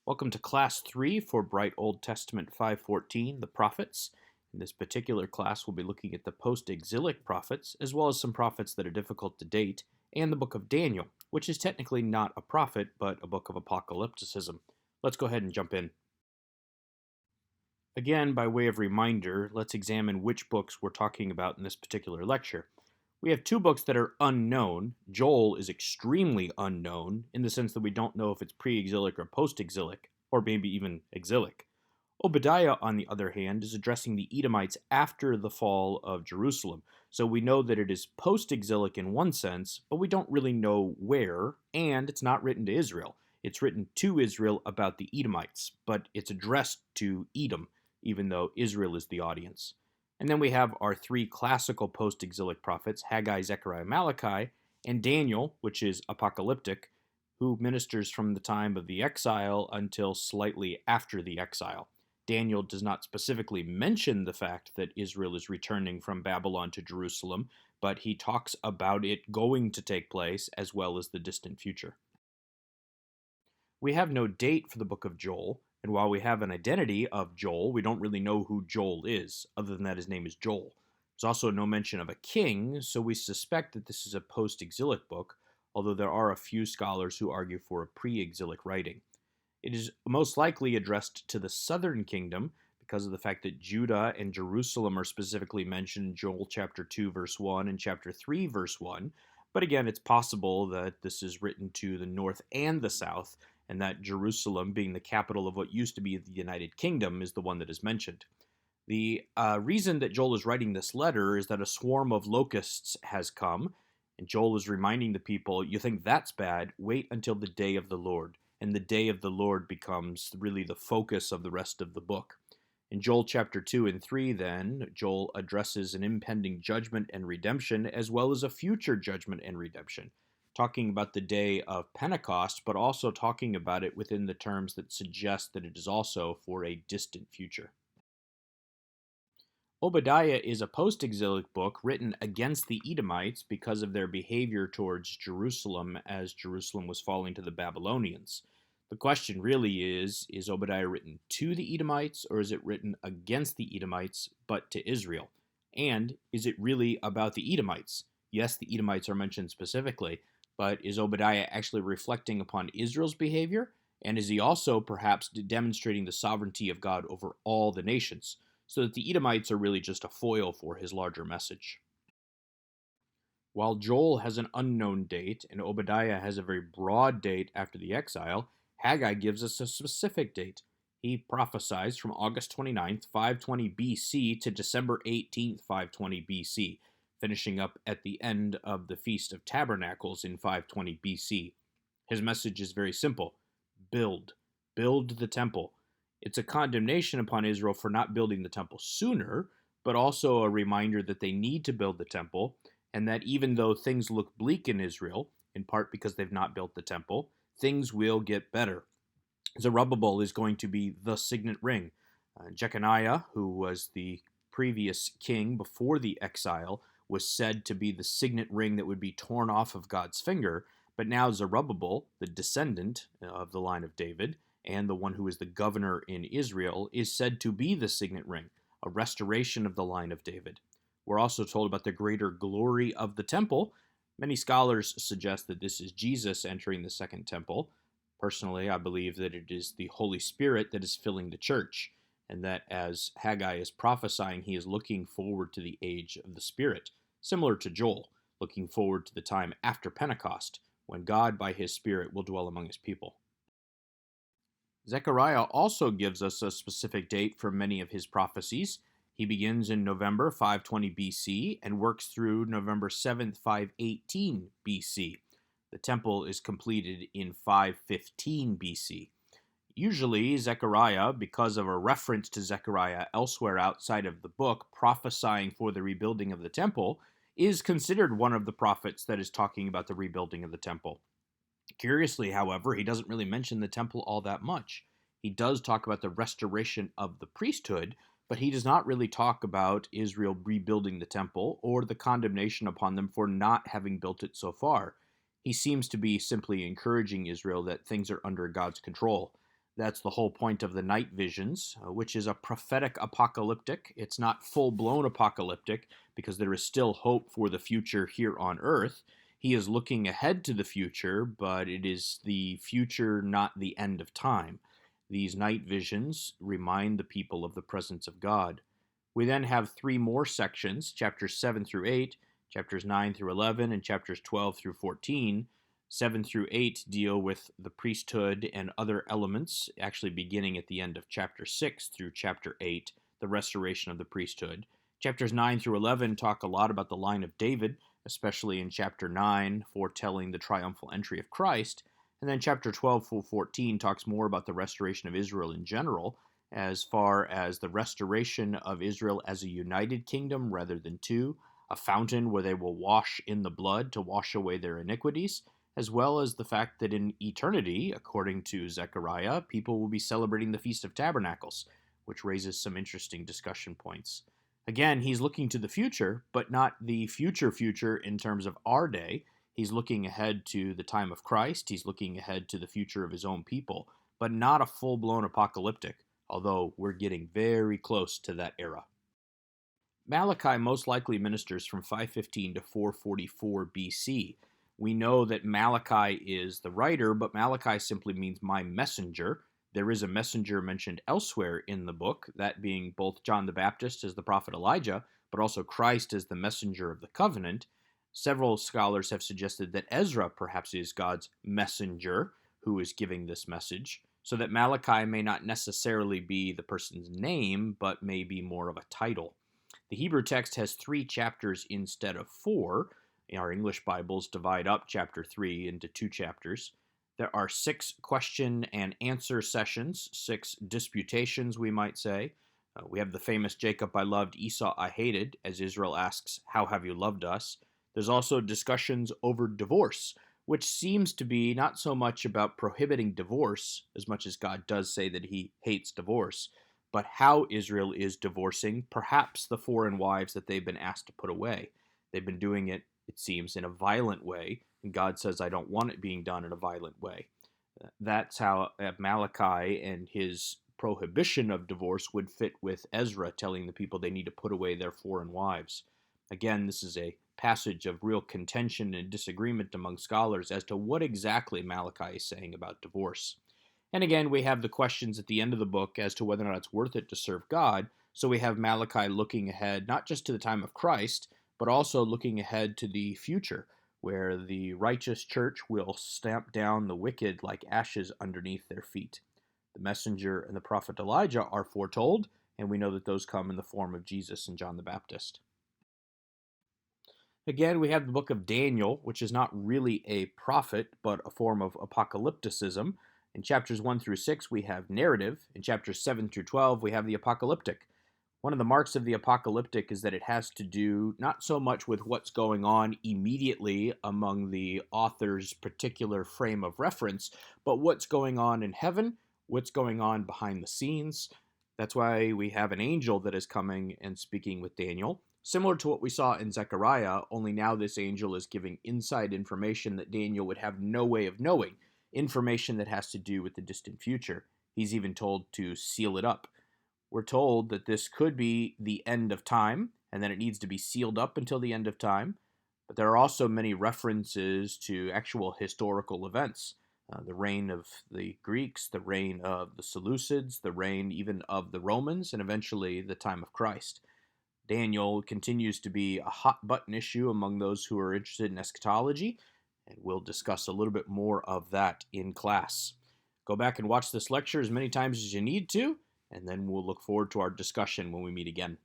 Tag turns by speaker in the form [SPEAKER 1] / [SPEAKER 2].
[SPEAKER 1] Welcome to Class 3 for Bright Old Testament 514, the Prophets. In this particular class, we'll be looking at the post-exilic prophets, as well as some prophets that are difficult to date, and the book of Daniel, which is technically not a prophet, but a book of apocalypticism. Let's go ahead and jump in. Again, by way of reminder, let's examine which books we're talking about in this particular lecture. We have two books that are unknown. Joel is extremely unknown in the sense that we don't know if it's pre-exilic or post-exilic, or maybe even exilic. Obadiah, on the other hand, is addressing the Edomites after the fall of Jerusalem. So we know that it is post-exilic in one sense, but we don't really know where, and it's not written to Israel. It's written to Israel about the Edomites, but it's addressed to Edom, even though Israel is the audience. And then we have our three classical post-exilic prophets, Haggai, Zechariah, Malachi, and Daniel, which is apocalyptic, who ministers from the time of the exile until slightly after the exile. Daniel does not specifically mention the fact that Israel is returning from Babylon to Jerusalem, but he talks about it going to take place as well as the distant future. We have no date for the book of Joel, and while we have an identity of Joel, we don't really know who Joel is, other than that his name is Joel. There's also no mention of a king, so we suspect that this is a post-exilic book, although there are a few scholars who argue for a pre-exilic writing. It is most likely addressed to the southern kingdom because of the fact that Judah and Jerusalem are specifically mentioned in Joel chapter 2 verse 1 and chapter 3 verse 1, but again it's possible that this is written to the north and the south, and that Jerusalem, being the capital of what used to be the United Kingdom, is the one that is mentioned. The reason that Joel is writing this letter is that a swarm of locusts has come, and Joel is reminding the people, you think that's bad, wait until the day of the Lord. And the day of the Lord becomes really the focus of the rest of the book. In Joel chapter 2 and 3, then, Joel addresses an impending judgment and redemption, as well as a future judgment and redemption, talking about the day of Pentecost, but also talking about it within the terms that suggest that it is also for a distant future. Obadiah is a post-exilic book written against the Edomites because of their behavior towards Jerusalem as Jerusalem was falling to the Babylonians. The question really is Obadiah written to the Edomites, or is it written against the Edomites but to Israel? And is it really about the Edomites? Yes, the Edomites are mentioned specifically, but is Obadiah actually reflecting upon Israel's behavior? And is he also perhaps demonstrating the sovereignty of God over all the nations, so that the Edomites are really just a foil for his larger message? While Joel has an unknown date and Obadiah has a very broad date after the exile, Haggai gives us a specific date. He prophesies from August 29th, 520 BC to December 18th, 520 BC, finishing up at the end of the Feast of Tabernacles in 520 BC. His message is very simple. Build the temple. It's a condemnation upon Israel for not building the temple sooner, but also a reminder that they need to build the temple, and that even though things look bleak in Israel, in part because they've not built the temple, things will get better. Zerubbabel is going to be the signet ring. Jeconiah, who was the previous king before the exile, was said to be the signet ring that would be torn off of God's finger, but now Zerubbabel, the descendant of the line of David, and the one who is the governor in Israel, is said to be the signet ring, a restoration of the line of David. We're also told about the greater glory of the temple. Many scholars suggest that this is Jesus entering the second temple. Personally, I believe that it is the Holy Spirit that is filling the church, and that as Haggai is prophesying, he is looking forward to the age of the Spirit, similar to Joel, looking forward to the time after Pentecost, when God, by his Spirit, will dwell among his people. Zechariah also gives us a specific date for many of his prophecies. He begins in November 520 BC and works through November 7th, 518 BC. The temple is completed in 515 BC. Usually, Zechariah, because of a reference to Zechariah elsewhere outside of the book, prophesying for the rebuilding of the temple, is considered one of the prophets that is talking about the rebuilding of the temple. Curiously, however, he doesn't really mention the temple all that much. He does talk about the restoration of the priesthood, but he does not really talk about Israel rebuilding the temple or the condemnation upon them for not having built it so far. He seems to be simply encouraging Israel that things are under God's control, That's the whole point of the night visions, which is a prophetic apocalyptic. It's not full-blown apocalyptic because there is still hope for the future here on earth. He is looking ahead to the future, but it is the future, not the end of time. These night visions remind the people of the presence of God. We then have three more sections, chapters 7 through 8, chapters 9 through 11, and chapters 12 through 14. 7 through 8 deal with the priesthood and other elements, actually beginning at the end of chapter 6 through chapter 8, the restoration of the priesthood. Chapters 9 through 11 talk a lot about the line of David, especially in chapter 9, foretelling the triumphal entry of Christ. And then chapter 12 through 14 talks more about the restoration of Israel in general, as far as the restoration of Israel as a united kingdom rather than two, a fountain where they will wash in the blood to wash away their iniquities, as well as the fact that in eternity, according to Zechariah, people will be celebrating the Feast of Tabernacles, which raises some interesting discussion points. Again, he's looking to the future, but not the future in terms of our day. He's looking ahead to the time of Christ. He's looking ahead to the future of his own people, but not a full-blown apocalyptic, although we're getting very close to that era. Malachi most likely ministers from 515 to 444 BC. We know that Malachi is the writer, but Malachi simply means my messenger. There is a messenger mentioned elsewhere in the book, that being both John the Baptist as the prophet Elijah, but also Christ as the messenger of the covenant. Several scholars have suggested that Ezra perhaps is God's messenger who is giving this message, so that Malachi may not necessarily be the person's name, but may be more of a title. The Hebrew text has 3 chapters instead of 4. Our English Bibles divide up chapter 3 into 2 chapters. There are 6 question and answer sessions, 6 disputations, we might say. We have the famous Jacob I loved, Esau I hated, as Israel asks, how have you loved us? There's also discussions over divorce, which seems to be not so much about prohibiting divorce, as much as God does say that he hates divorce, but how Israel is divorcing perhaps the foreign wives that they've been asked to put away. They've been doing it seems, in a violent way, and God says, I don't want it being done in a violent way. That's how Malachi and his prohibition of divorce would fit with Ezra telling the people they need to put away their foreign wives. Again, this is a passage of real contention and disagreement among scholars as to what exactly Malachi is saying about divorce. And again, we have the questions at the end of the book as to whether or not it's worth it to serve God. So we have Malachi looking ahead, not just to the time of Christ, but also looking ahead to the future, where the righteous church will stamp down the wicked like ashes underneath their feet. The messenger and the prophet Elijah are foretold, and we know that those come in the form of Jesus and John the Baptist. Again, we have the book of Daniel, which is not really a prophet, but a form of apocalypticism. In chapters 1 through 6, we have narrative. In chapters 7 through 12, we have the apocalyptic. One of the marks of the apocalyptic is that it has to do not so much with what's going on immediately among the author's particular frame of reference, but what's going on in heaven, what's going on behind the scenes. That's why we have an angel that is coming and speaking with Daniel, similar to what we saw in Zechariah, only now this angel is giving inside information that Daniel would have no way of knowing, information that has to do with the distant future. He's even told to seal it up. We're told that this could be the end of time, and that it needs to be sealed up until the end of time. But there are also many references to actual historical events. The reign of the Greeks, the reign of the Seleucids, the reign even of the Romans, and eventually the time of Christ. Daniel continues to be a hot-button issue among those who are interested in eschatology, and we'll discuss a little bit more of that in class. Go back and watch this lecture as many times as you need to, and then we'll look forward to our discussion when we meet again.